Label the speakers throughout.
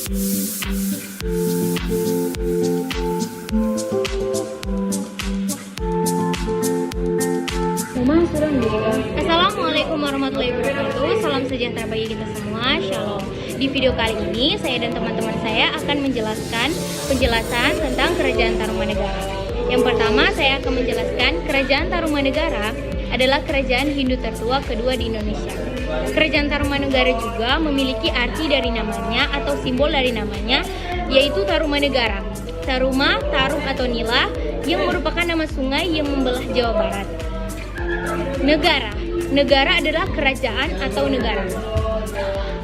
Speaker 1: Assalamualaikum warahmatullahi wabarakatuh. Salam sejahtera bagi kita semua. Shalom. Di video kali ini saya dan teman-teman saya akan menjelaskan penjelasan tentang Kerajaan Tarumanegara. Yang pertama, saya akan menjelaskan Kerajaan Tarumanegara adalah kerajaan Hindu tertua kedua di Indonesia. Kerajaan Tarumanegara juga memiliki arti dari namanya atau simbol dari namanya, yaitu Tarumanegara. Taruma, Tarum atau Nila, yang merupakan nama sungai yang membelah Jawa Barat. Negara adalah kerajaan atau negara.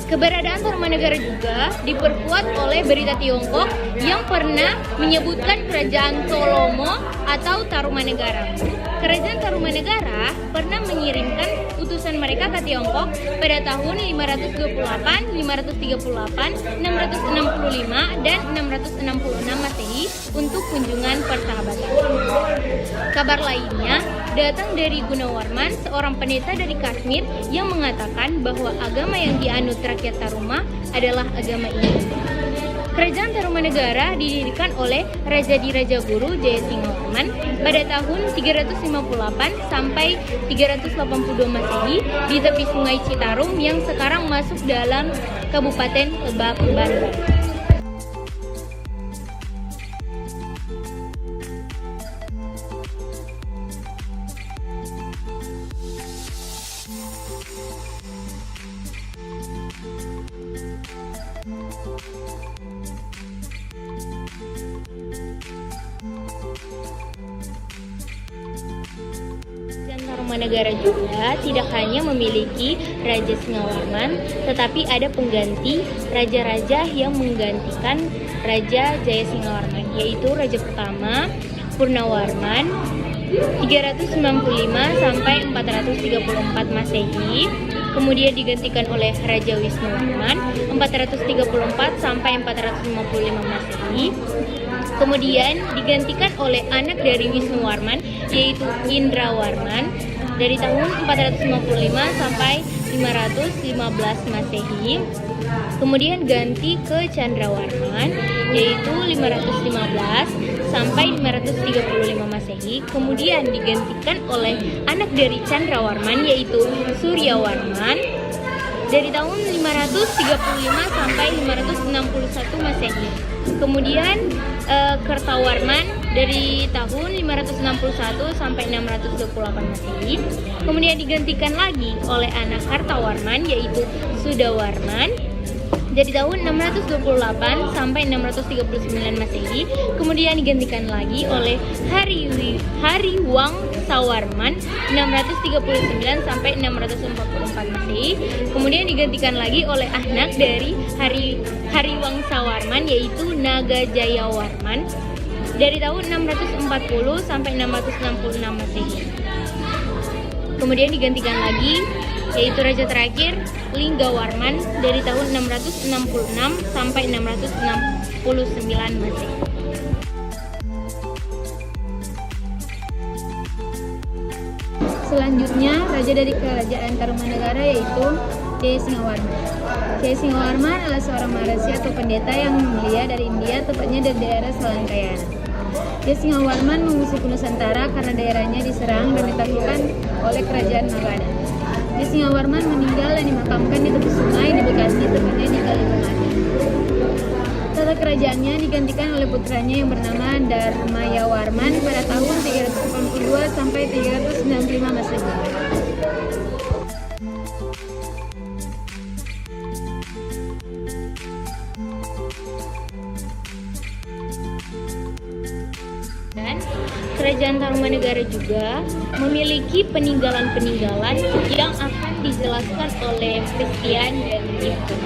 Speaker 1: Keberadaan Tarumanegara juga diperkuat oleh berita Tiongkok yang pernah menyebutkan kerajaan Solomo atau Tarumanegara. Kerajaan Tarumanegara pernah mengirimkan utusan mereka ke Tiongkok pada tahun 528, 538, 665, dan 666 Masehi untuk kunjungan persahabatan. Kabar lainnya datang dari Gunawarman, seorang pendeta dari Kashmir yang mengatakan bahwa agama yang dianut rakyat Taruma adalah agama ini. Kerajaan Tarumanegara didirikan oleh Raja Dirajaguru Jayasingawarman pada tahun 358 sampai 382 Masehi di tepi Sungai Citarum yang sekarang masuk dalam Kabupaten Lebak, Banten. Tarumanegara juga tidak hanya memiliki Raja Singawarman, tetapi ada pengganti raja-raja yang menggantikan Raja Jayasingawarman, yaitu Raja pertama Purnawarman 395 sampai 434 Masehi. Kemudian digantikan oleh Raja Wisnuwarman 434 sampai 455 Masehi. Kemudian digantikan oleh anak dari Wisnuwarman, yaitu Indrawarman dari tahun 455 sampai 515 Masehi. Kemudian ganti ke Candrawarman, yaitu 515 sampai 535 Masehi. Kemudian digantikan oleh anak dari Candrawarman, yaitu Suryawarman dari tahun 535 sampai 561 Masehi. Kemudian Kertawarman dari tahun 561 sampai 628 Masehi. Kemudian digantikan lagi oleh anak Kartawarman, yaitu Sudawarman dari tahun 628 sampai 639 Masehi. Kemudian digantikan lagi oleh Hariwangsawarman 639 sampai 644 Masehi. Kemudian digantikan lagi oleh anak dari Hariwangsawarman, yaitu Nagajayawarman dari tahun 640 sampai 666 Masehi. Kemudian digantikan lagi yaitu raja terakhir Linggawarman dari tahun 666 sampai 669 Masehi.
Speaker 2: Selanjutnya, raja dari kerajaan Tarumanegara yaitu Jayasingawarman. Jayasingawarman adalah seorang Maharishi atau pendeta yang mulia dari India, tepatnya dari daerah Salangkayana. Jayasingawarman mengusir Nusantara karena daerahnya diserang dan ditaklukkan oleh kerajaan Magadha. Jayasingawarman meninggal dan dimakamkan di tepi sungai di Bekasi, tepatnya di Kalimantan. Tata kerajaannya digantikan oleh putranya yang bernama Dharmayawarman pada tahun 382 sampai 395 Masehi.
Speaker 1: Dan Kerajaan Tarumanegara juga memiliki peninggalan-peninggalan yang akan dijelaskan oleh Christian dan Ivan.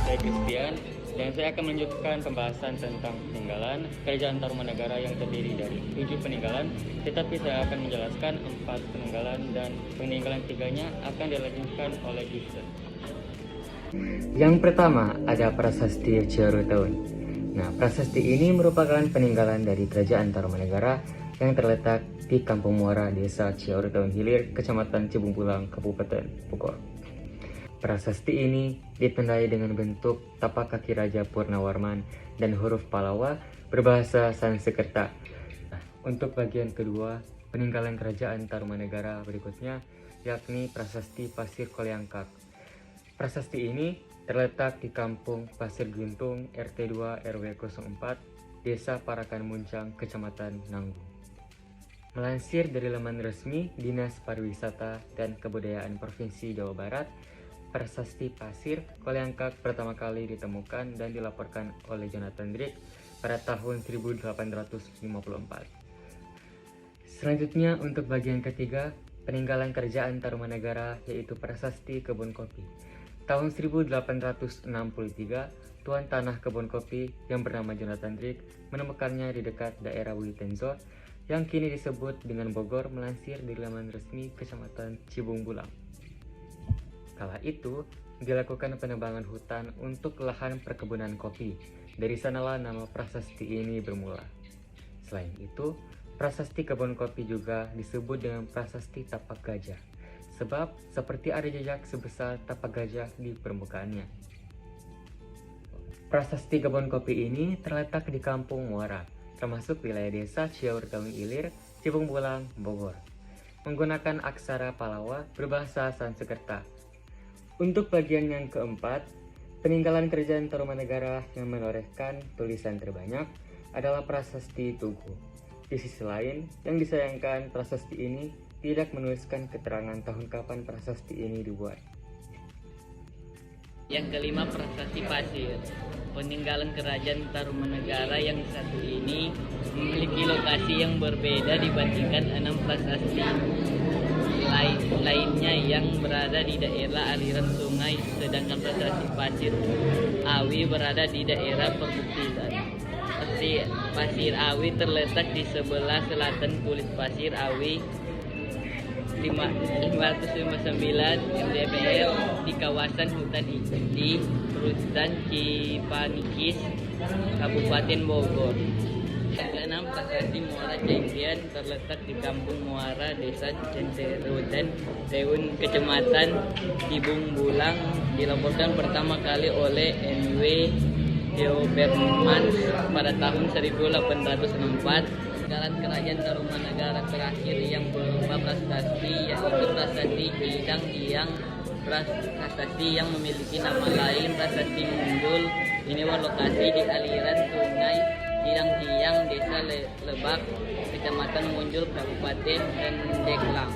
Speaker 3: Saya Christian dan saya akan melanjutkan pembahasan tentang peninggalan Kerajaan Tarumanegara yang terdiri dari 7 peninggalan, tetapi saya akan menjelaskan 4 peninggalan dan peninggalan 3-nya akan dilanjutkan oleh Gibson.
Speaker 4: Yang pertama ada Prasasti Ciaruteun. Nah, prasasti ini merupakan peninggalan dari Kerajaan Tarumanegara yang terletak di Kampung Muara, Desa Ciaruteun Hilir, Kecamatan Cibungpulang, Kabupaten Bogor. Prasasti ini ditandai dengan bentuk tapak kaki Raja Purnawarman dan huruf Pallawa berbahasa Sanskerta. Nah, untuk bagian kedua, peninggalan kerajaan Tarumanegara berikutnya yakni Prasasti Pasir Koleangkak. Prasasti ini terletak di Kampung Pasir Guntung, RT 2 RW 04, Desa Parakan Muncang, Kecamatan Nanggung. Melansir dari laman resmi Dinas Pariwisata dan Kebudayaan Provinsi Jawa Barat, Prasasti Pasir Koleangkak pertama kali ditemukan dan dilaporkan oleh Jonathan Drake pada tahun 1854. Selanjutnya untuk bagian ketiga, peninggalan kerajaan Tarumanegara yaitu Prasasti Kebun Kopi. Tahun 1863, tuan tanah kebun kopi yang bernama Jonathan Drake menemukannya di dekat daerah Witenzo yang kini disebut dengan Bogor melansir dari laman resmi Kecamatan Cibung Bulang. Kala itu, dilakukan penebangan hutan untuk lahan perkebunan kopi. Dari sanalah nama prasasti ini bermula. Selain itu, prasasti kebun kopi juga disebut dengan prasasti tapak gajah, sebab seperti ada jejak sebesar tapak gajah di permukaannya. Prasasti kebun kopi ini terletak di Kampung Muara, termasuk wilayah desa Ciaur Taung Ilir, Cibung Bulang, Bogor, menggunakan aksara Pallawa berbahasa Sanskerta. Untuk bagian yang keempat, peninggalan kerajaan Tarumanegara yang menorehkan tulisan terbanyak adalah Prasasti Tugu. Di sisi lain, yang disayangkan prasasti ini tidak menuliskan keterangan tahun kapan prasasti ini dibuat.
Speaker 5: Yang kelima, Prasasti Pasir. Peninggalan kerajaan Tarumanegara yang satu ini memiliki lokasi yang berbeda dibandingkan 6 prasasti lainnya yang berada di daerah aliran sungai, sedangkan Prasasti Pasir Awi berada di daerah perbukitan. Pasir Awi terletak di sebelah selatan Kulit Pasir Awi 559 mdpl di kawasan hutan di Rutan Cipanikis, Kabupaten Bogor. Yang keenam, Prasasti Muara Cengkian terletak di Kampung Muara, Desa Cenderutan, Teun, Kecamatan Cibung Bulang, dilaporkan pertama kali oleh N.W. Geobermans pada tahun 1864. Peninggalan kerajaan Tarumanegara terakhir yang berupa prasasti yaitu Prasasti Cidang-Iyang, prasasti yang memiliki nama lain Prasasti Mundul. Ini berlokasi di aliran sungai Cidang-Iyang, Desa Lebak, Kecamatan Munjul, Kabupaten Pandeglang.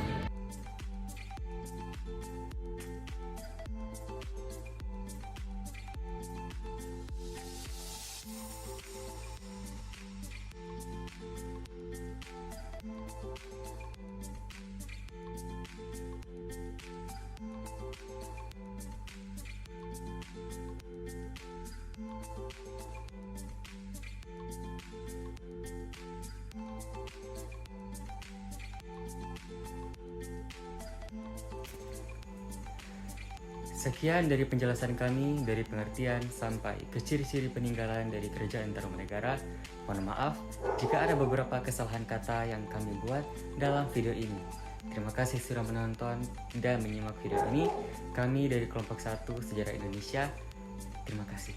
Speaker 4: Sekian dari penjelasan kami dari pengertian sampai ke ciri-ciri peninggalan dari kerajaan Tarumanegara. Mohon maaf jika ada beberapa kesalahan kata yang kami buat dalam video ini. Terima kasih sudah menonton dan menyimak video ini. Kami dari kelompok 1 Sejarah Indonesia. Terima kasih.